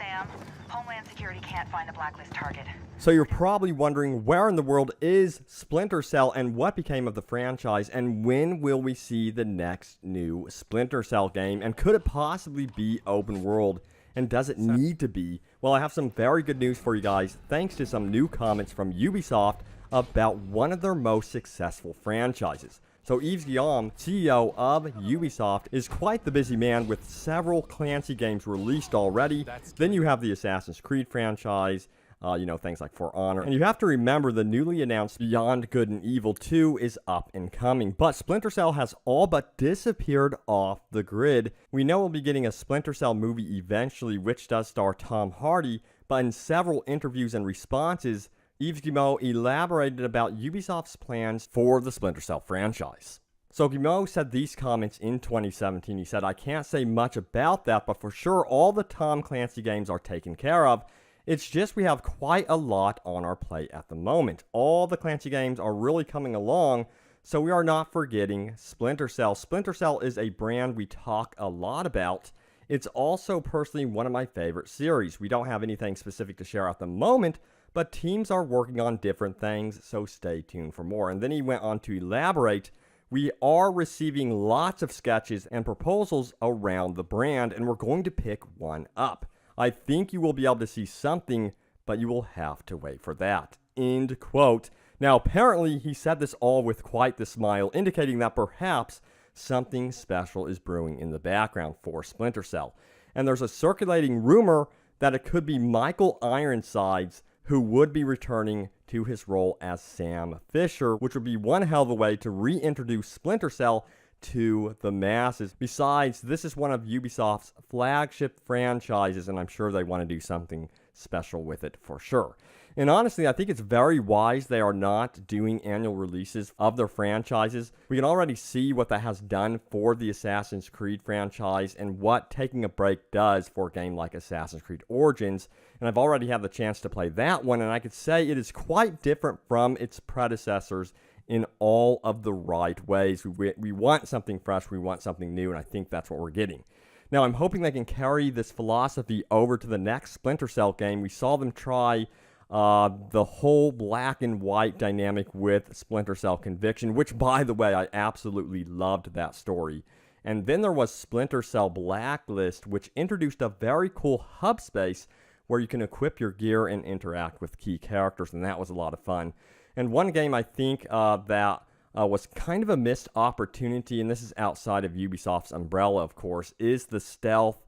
Sam. Homeland Security can't find the blacklist target. So you're probably wondering, where in the world is Splinter Cell and what became of the franchise, and when will we see the next new Splinter Cell game, and could it possibly be open world, and does it need to be? Well, I have some very good news for you guys, thanks to some new comments from Ubisoft about one of their most successful franchises. So Yves Guillaume, CEO of Ubisoft, is quite the busy man with several Clancy games released already. Then you have the Assassin's Creed franchise, things like For Honor. And you have to remember the newly announced Beyond Good and Evil 2 is up and coming. But Splinter Cell has all but disappeared off the grid. We know we'll be getting a Splinter Cell movie eventually, which does star Tom Hardy, but in several interviews and responses, Yves Guillemot elaborated about Ubisoft's plans for the Splinter Cell franchise. So Guillemot said these comments in 2017. He said, "I can't say much about that, but for sure all the Tom Clancy games are taken care of. It's just we have quite a lot on our plate at the moment. All the Clancy games are really coming along, so we are not forgetting Splinter Cell. Splinter Cell is a brand we talk a lot about. It's also personally one of my favorite series. We don't have anything specific to share at the moment, but teams are working on different things, so stay tuned for more." And then he went on to elaborate, "We are receiving lots of sketches and proposals around the brand, and we're going to pick one up. I think you will be able to see something, but you will have to wait for that." End quote. Now, apparently, he said this all with quite the smile, indicating that perhaps something special is brewing in the background for Splinter Cell. And there's a circulating rumor that it could be Michael Ironsides who would be returning to his role as Sam Fisher, which would be one hell of a way to reintroduce Splinter Cell to the masses. Besides, this is one of Ubisoft's flagship franchises, and I'm sure they want to do something special with it for sure. And honestly, I think it's very wise they are not doing annual releases of their franchises. We can already see what that has done for the Assassin's Creed franchise and what taking a break does for a game like Assassin's Creed Origins. And I've already had the chance to play that one, and I could say it is quite different from its predecessors in all of the right ways. We want something fresh, we want something new, and I think that's what we're getting. Now, I'm hoping they can carry this philosophy over to the next Splinter Cell game. We saw them try the whole black and white dynamic with Splinter Cell Conviction, which, by the way, I absolutely loved that story. And then there was Splinter Cell Blacklist, which introduced a very cool hub space where you can equip your gear and interact with key characters, and that was a lot of fun. And one game I think that was kind of a missed opportunity, and this is outside of Ubisoft's umbrella, of course, is the stealth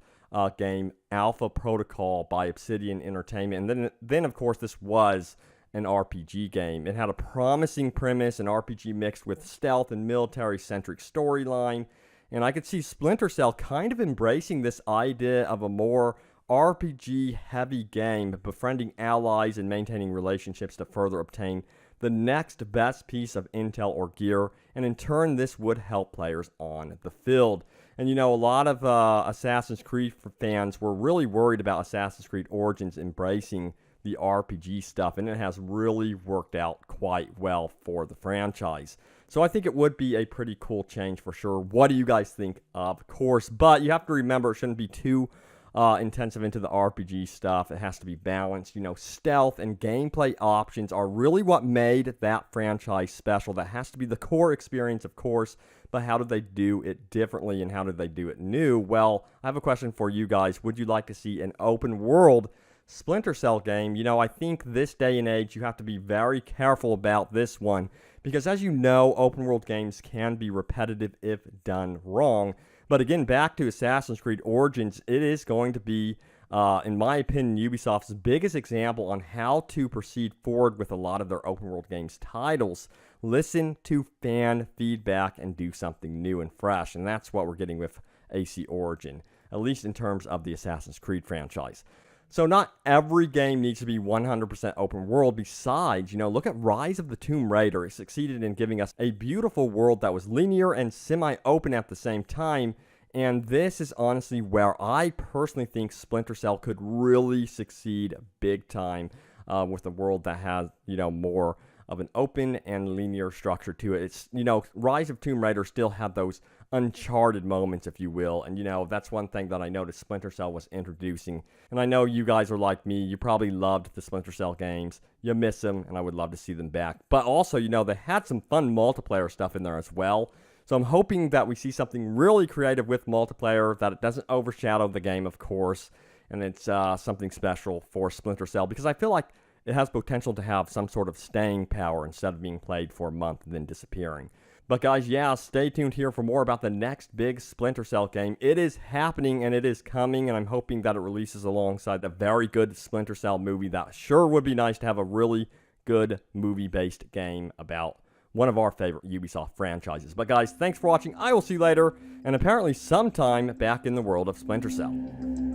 game Alpha Protocol by Obsidian Entertainment. And then of course, this was an RPG game. It had a promising premise, an RPG mixed with stealth and military-centric storyline. And I could see Splinter Cell kind of embracing this idea of a more RPG-heavy game, befriending allies and maintaining relationships to further obtain the next best piece of intel or gear, and in turn this would help players on the field. And a lot of Assassin's Creed fans were really worried about Assassin's Creed Origins embracing the RPG stuff, and it has really worked out quite well for the franchise. So I think it would be a pretty cool change for sure. What do you guys think? Of course, but you have to remember it shouldn't be too intensive into the RPG stuff. It has to be balanced. Stealth and gameplay options are really what made that franchise special. That has to be the core experience, of course, but how did they do it differently and how did they do it new? Well, I have a question for you guys. Would you like to see an open world Splinter Cell game? I think this day and age you have to be very careful about this one because, as you know, open world games can be repetitive if done wrong. But again, back to Assassin's Creed Origins, it is going to be, in my opinion, Ubisoft's biggest example on how to proceed forward with a lot of their open world games titles. Listen to fan feedback and do something new and fresh. And that's what we're getting with AC Origin, at least in terms of the Assassin's Creed franchise. So not every game needs to be 100% open world. Besides, look at Rise of the Tomb Raider. It succeeded in giving us a beautiful world that was linear and semi-open at the same time. And this is honestly where I personally think Splinter Cell could really succeed big time with a world that has, more of an open and linear structure to it. It's, Rise of Tomb Raider still had those Uncharted moments, if you will. And, you know, that's one thing that I noticed Splinter Cell was introducing. And I know you guys are like me. You probably loved the Splinter Cell games. You miss them, and I would love to see them back. But also, you know, they had some fun multiplayer stuff in there as well. So I'm hoping that we see something really creative with multiplayer, that it doesn't overshadow the game, of course, and it's something special for Splinter Cell, because I feel like it has potential to have some sort of staying power instead of being played for a month and then disappearing. But guys, yeah, stay tuned here for more about the next big Splinter Cell game. It is happening and it is coming, and I'm hoping that it releases alongside a very good Splinter Cell movie. That sure would be nice to have a really good movie-based game about one of our favorite Ubisoft franchises. But guys, thanks for watching. I will see you later, and apparently sometime back in the world of Splinter Cell.